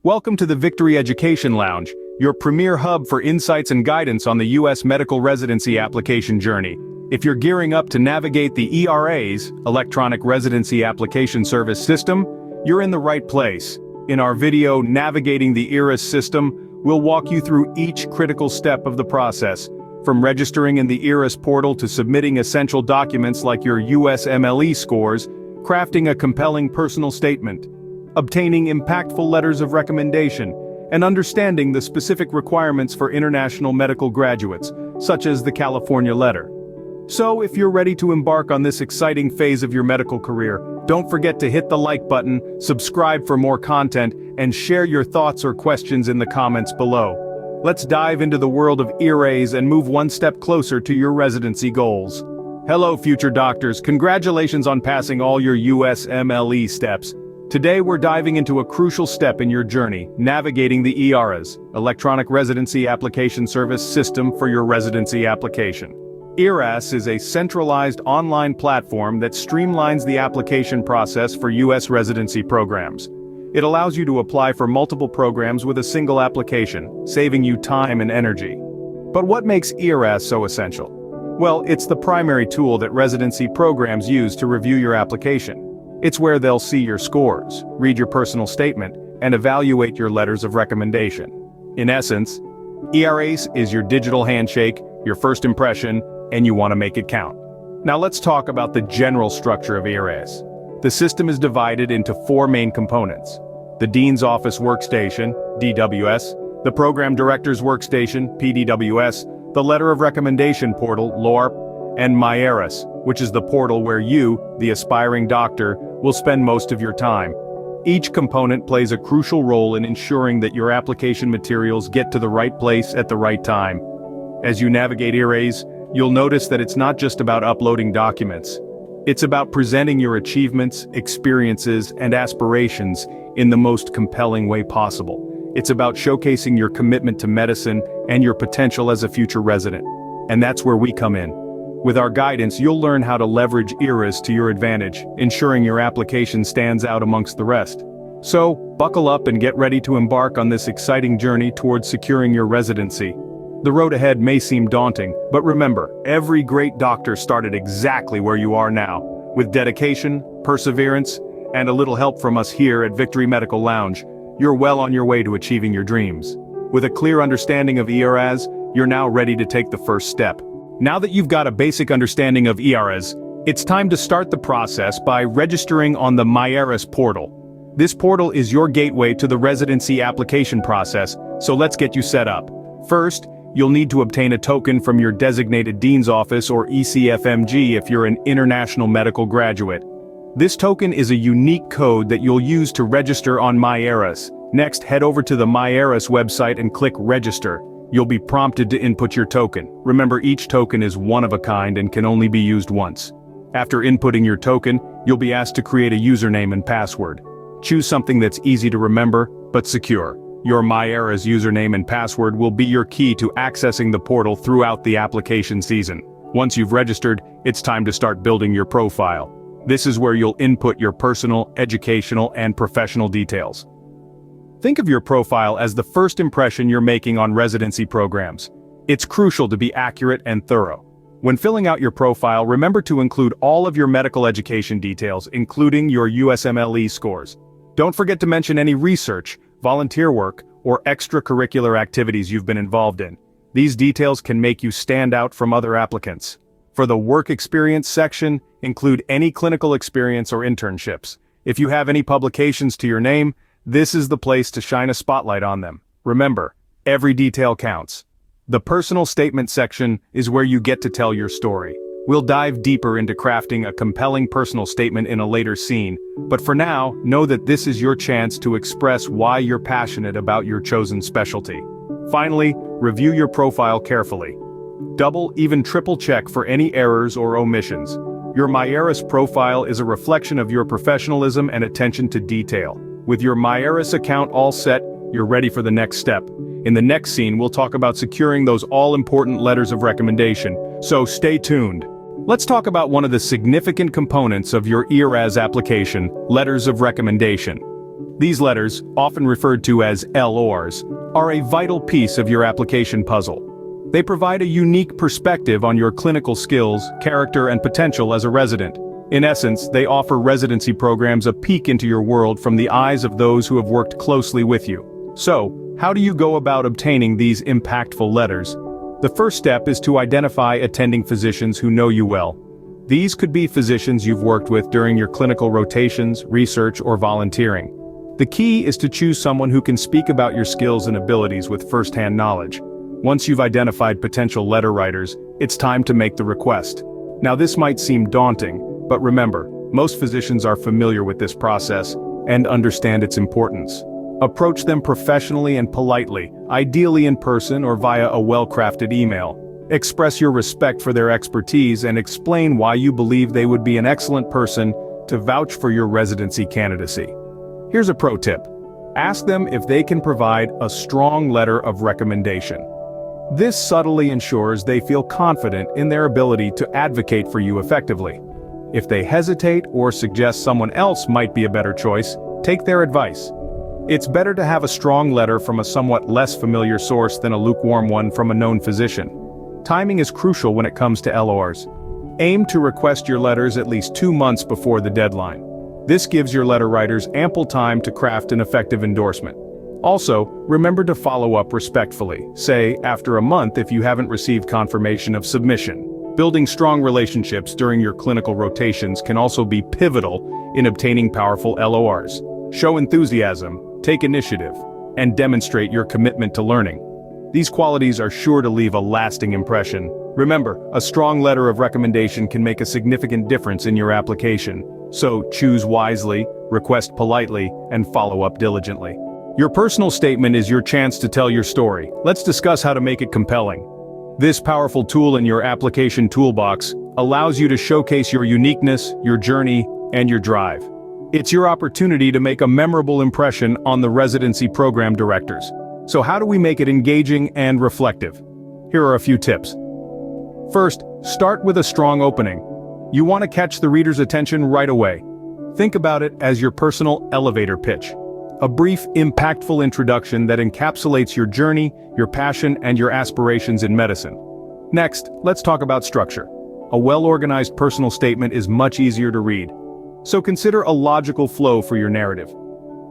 Welcome to the Victory Education Lounge, your premier hub for insights and guidance on the U.S. medical residency application journey. If you're gearing up to navigate the ERAS, Electronic Residency Application Service system, you're in the right place. In our video, Navigating the ERAS system, we'll walk you through each critical step of the process, from registering in the ERAS portal to submitting essential documents like your USMLE scores, crafting a compelling personal statement, obtaining impactful letters of recommendation, and understanding the specific requirements for international medical graduates, such as the California letter. So, if you're ready to embark on this exciting phase of your medical career, don't forget to hit the like button, subscribe for more content, and share your thoughts or questions in the comments below. Let's dive into the world of ERAS and move one step closer to your residency goals. Hello, future doctors. Congratulations on passing all your USMLE steps. Today we're diving into a crucial step in your journey, navigating the ERAS, Electronic Residency Application Service system for your residency application. ERAS is a centralized online platform that streamlines the application process for U.S. residency programs. It allows you to apply for multiple programs with a single application, saving you time and energy. But what makes ERAS so essential? Well, it's the primary tool that residency programs use to review your application. It's where they'll see your scores, read your personal statement, and evaluate your letters of recommendation. In essence, ERAS is your digital handshake, your first impression, and you want to make it count. Now let's talk about the general structure of ERAS. The system is divided into four main components: the Dean's Office Workstation, DWS, the Program Director's Workstation, PDWS, the Letter of Recommendation Portal, LORP, and MyERAS, which is the portal where you, the aspiring doctor, will spend most of your time. Each component plays a crucial role in ensuring that your application materials get to the right place at the right time. As you navigate ERAS, you'll notice that it's not just about uploading documents. It's about presenting your achievements, experiences, and aspirations in the most compelling way possible. It's about showcasing your commitment to medicine and your potential as a future resident. And that's where we come in. With our guidance, you'll learn how to leverage ERAS to your advantage, ensuring your application stands out amongst the rest. So, buckle up and get ready to embark on this exciting journey towards securing your residency. The road ahead may seem daunting, but remember, every great doctor started exactly where you are now, with dedication, perseverance, and a little help from us here at Victory Medical Lounge. You're well on your way to achieving your dreams. With a clear understanding of ERAS, you're now ready to take the first step. Now that you've got a basic understanding of ERAS, it's time to start the process by registering on the MyERAS Portal. This portal is your gateway to the residency application process, so let's get you set up. First, you'll need to obtain a token from your designated Dean's Office or ECFMG if you're an international medical graduate. This token is a unique code that you'll use to register on MyERAS. Next, head over to the MyERAS website and click Register. You'll be prompted to input your token. Remember, each token is one of a kind and can only be used once. After inputting your token, you'll be asked to create a username and password. Choose something that's easy to remember, but secure. Your MyERAS username and password will be your key to accessing the portal throughout the application season. Once you've registered, it's time to start building your profile. This is where you'll input your personal, educational, and professional details. Think of your profile as the first impression you're making on residency programs. It's crucial to be accurate and thorough. When filling out your profile, remember to include all of your medical education details, including your USMLE scores. Don't forget to mention any research, volunteer work, or extracurricular activities you've been involved in. These details can make you stand out from other applicants. For the work experience section, include any clinical experience or internships. If you have any publications to your name, this is the place to shine a spotlight on them. Remember, every detail counts. The personal statement section is where you get to tell your story. We'll dive deeper into crafting a compelling personal statement in a later scene, but for now, know that this is your chance to express why you're passionate about your chosen specialty. Finally, review your profile carefully. Double, even triple check for any errors or omissions. Your MyERAS profile is a reflection of your professionalism and attention to detail. With your MyERAS account all set, you're ready for the next step. In the next scene, we'll talk about securing those all-important letters of recommendation, so stay tuned. Let's talk about one of the significant components of your ERAS application, letters of recommendation. These letters, often referred to as LORs, are a vital piece of your application puzzle. They provide a unique perspective on your clinical skills, character, and potential as a resident. In essence, they offer residency programs a peek into your world from the eyes of those who have worked closely with you. So, how do you go about obtaining these impactful letters? The first step is to identify attending physicians who know you well. These could be physicians you've worked with during your clinical rotations, research, or volunteering. The key is to choose someone who can speak about your skills and abilities with first-hand knowledge. Once you've identified potential letter writers, it's time to make the request. Now this might seem daunting, but remember, most physicians are familiar with this process and understand its importance. Approach them professionally and politely, ideally in person or via a well-crafted email. Express your respect for their expertise and explain why you believe they would be an excellent person to vouch for your residency candidacy. Here's a pro tip. Ask them if they can provide a strong letter of recommendation. This subtly ensures they feel confident in their ability to advocate for you effectively. If they hesitate or suggest someone else might be a better choice, take their advice. It's better to have a strong letter from a somewhat less familiar source than a lukewarm one from a known physician. Timing is crucial when it comes to LORs. Aim to request your letters at least 2 months before the deadline. This gives your letter writers ample time to craft an effective endorsement. Also, remember to follow up respectfully, say, after a month if you haven't received confirmation of submission. Building strong relationships during your clinical rotations can also be pivotal in obtaining powerful LORs. Show enthusiasm, take initiative, and demonstrate your commitment to learning. These qualities are sure to leave a lasting impression. Remember, a strong letter of recommendation can make a significant difference in your application. So, choose wisely, request politely, and follow up diligently. Your personal statement is your chance to tell your story. Let's discuss how to make it compelling. This powerful tool in your application toolbox allows you to showcase your uniqueness, your journey, and your drive. It's your opportunity to make a memorable impression on the residency program directors. So how do we make it engaging and reflective? Here are a few tips. First, start with a strong opening. You want to catch the reader's attention right away. Think about it as your personal elevator pitch. A brief, impactful introduction that encapsulates your journey, your passion, and your aspirations in medicine. Next, let's talk about structure. A well-organized personal statement is much easier to read. So consider a logical flow for your narrative.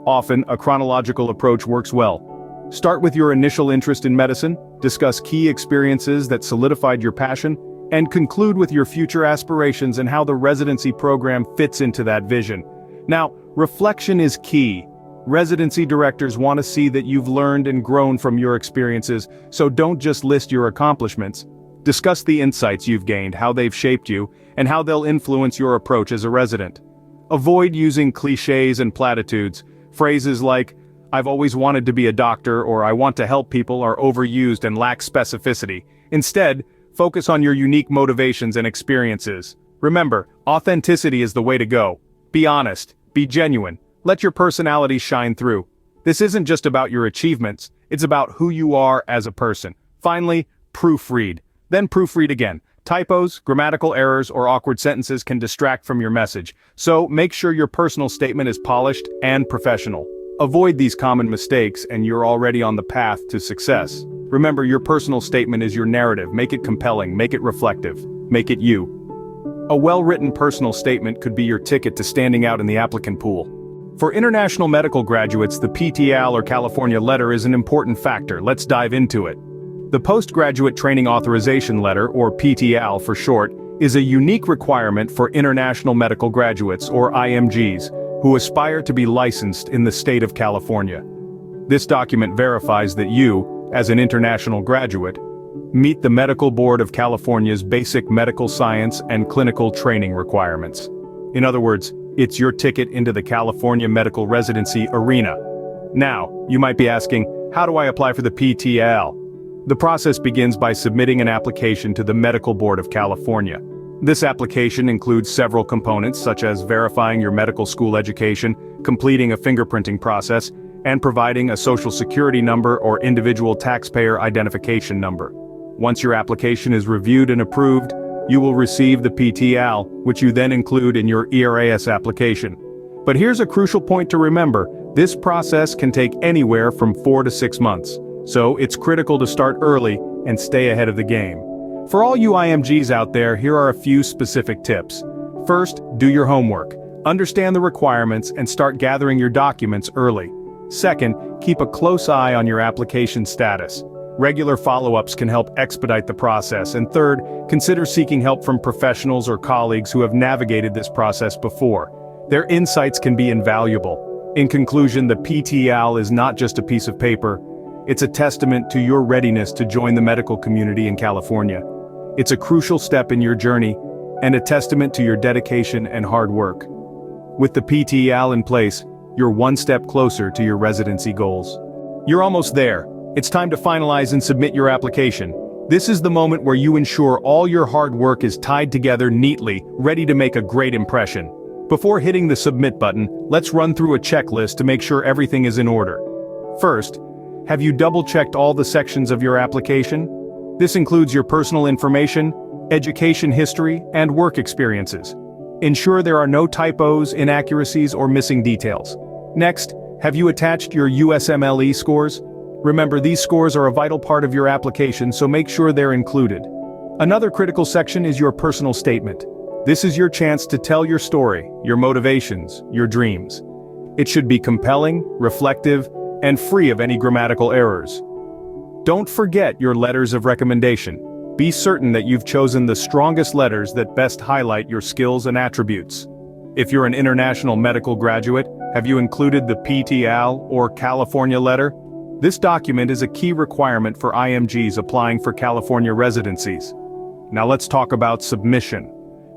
Often, a chronological approach works well. Start with your initial interest in medicine, discuss key experiences that solidified your passion, and conclude with your future aspirations and how the residency program fits into that vision. Now, reflection is key. Residency directors want to see that you've learned and grown from your experiences, so don't just list your accomplishments. Discuss the insights you've gained, how they've shaped you, and how they'll influence your approach as a resident. Avoid using cliches and platitudes. Phrases like, "I've always wanted to be a doctor," or "I want to help people," are overused and lack specificity. Instead, focus on your unique motivations and experiences. Remember, authenticity is the way to go. Be honest, be genuine. Let your personality shine through. This isn't just about your achievements, it's about who you are as a person. Finally, proofread. Then proofread again. Typos, grammatical errors, or awkward sentences can distract from your message, so make sure your personal statement is polished and professional. Avoid these common mistakes and you're already on the path to success. Remember, your personal statement is your narrative. Make it compelling, make it reflective, make it you. A well-written personal statement could be your ticket to standing out in the applicant pool. For international medical graduates, the PTAL or California letter is an important factor. Let's dive into it. The Postgraduate Training Authorization Letter, or PTAL for short, is a unique requirement for international medical graduates, or IMGs, who aspire to be licensed in the state of California. This document verifies that you, as an international graduate, meet the Medical Board of California's basic medical science and clinical training requirements. In other words, it's your ticket into the California medical residency arena. Now, you might be asking, how do I apply for the PTAL? The process begins by submitting an application to the Medical Board of California. This application includes several components such as verifying your medical school education, completing a fingerprinting process, and providing a social security number or individual taxpayer identification number. Once your application is reviewed and approved, you will receive the PTAL, which you then include in your ERAS application. But here's a crucial point to remember, This process can take anywhere from 4 to 6 months, so it's critical to start early and stay ahead of the game. For all you IMGs out there, here are a few specific tips. First, do your homework. Understand the requirements and start gathering your documents early. Second, keep a close eye on your application status. Regular follow-ups can help expedite the process. And third, consider seeking help from professionals or colleagues who have navigated this process before. Their insights can be invaluable. In conclusion, the PTAL is not just a piece of paper. It's a testament to your readiness to join the medical community in California. It's a crucial step in your journey and a testament to your dedication and hard work. With the PTAL in place, you're one step closer to your residency goals. You're almost there. It's time to finalize and submit your application. This is the moment where you ensure all your hard work is tied together neatly, ready to make a great impression. Before hitting the submit button, let's run through a checklist to make sure everything is in order. First, have you double-checked all the sections of your application? This includes your personal information, education history, and work experiences. Ensure there are no typos, inaccuracies, or missing details. Next, have you attached your USMLE scores? Remember, these scores are a vital part of your application, so make sure they're included. Another critical section is your personal statement. This is your chance to tell your story, your motivations, your dreams. It should be compelling, reflective, and free of any grammatical errors. Don't forget your letters of recommendation. Be certain that you've chosen the strongest letters that best highlight your skills and attributes. If you're an international medical graduate, have you included the PTAL or California letter? This document is a key requirement for IMGs applying for California residencies. Now let's talk about submission.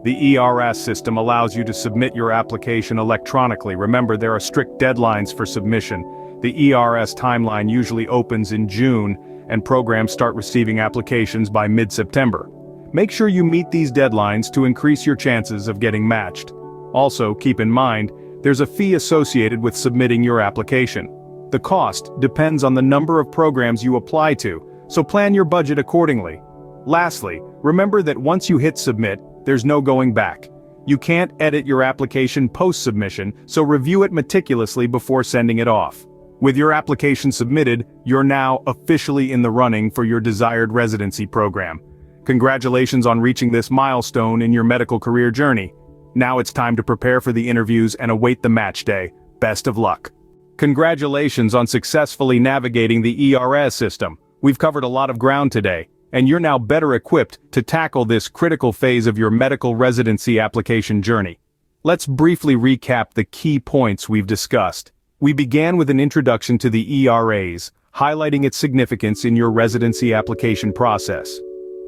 The ERAS system allows you to submit your application electronically. Remember, there are strict deadlines for submission. The ERAS timeline usually opens in June, and programs start receiving applications by mid-September. Make sure you meet these deadlines to increase your chances of getting matched. Also, keep in mind, there's a fee associated with submitting your application. The cost depends on the number of programs you apply to, so plan your budget accordingly. Lastly, remember that once you hit submit, there's no going back. You can't edit your application post-submission, so review it meticulously before sending it off. With your application submitted, you're now officially in the running for your desired residency program. Congratulations on reaching this milestone in your medical career journey. Now it's time to prepare for the interviews and await the match day. Best of luck. Congratulations on successfully navigating the ERAS system. We've covered a lot of ground today, and you're now better equipped to tackle this critical phase of your medical residency application journey. Let's briefly recap the key points we've discussed. We began with an introduction to the ERAS, highlighting its significance in your residency application process.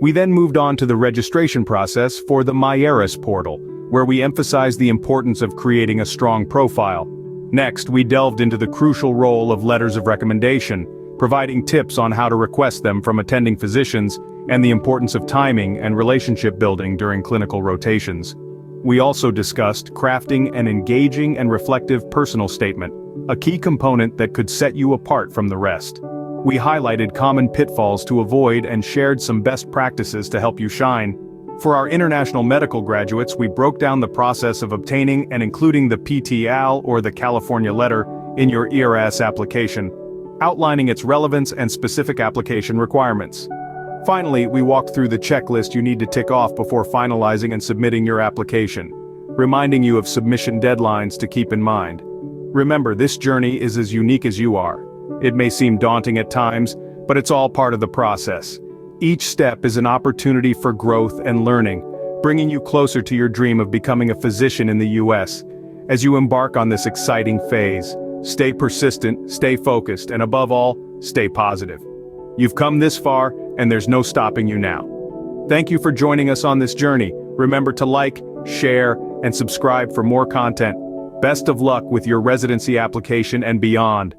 We then moved on to the registration process for the MyERAS Portal, where we emphasized the importance of creating a strong profile. Next, we delved into the crucial role of letters of recommendation, providing tips on how to request them from attending physicians, and the importance of timing and relationship building during clinical rotations. We also discussed crafting an engaging and reflective personal statement, a key component that could set you apart from the rest. We highlighted common pitfalls to avoid and shared some best practices to help you shine. For our international medical graduates, we broke down the process of obtaining and including the PTAL or the California letter in your ERAS application, outlining its relevance and specific application requirements. Finally, we walked through the checklist you need to tick off before finalizing and submitting your application, reminding you of submission deadlines to keep in mind. Remember, this journey is as unique as you are. It may seem daunting at times, but it's all part of the process. Each step is an opportunity for growth and learning, bringing you closer to your dream of becoming a physician in the US. As you embark on this exciting phase, stay persistent, stay focused, and above all, stay positive. You've come this far, and there's no stopping you now. Thank you for joining us on this journey. Remember to like, share, and subscribe for more content. Best of luck with your residency application and beyond.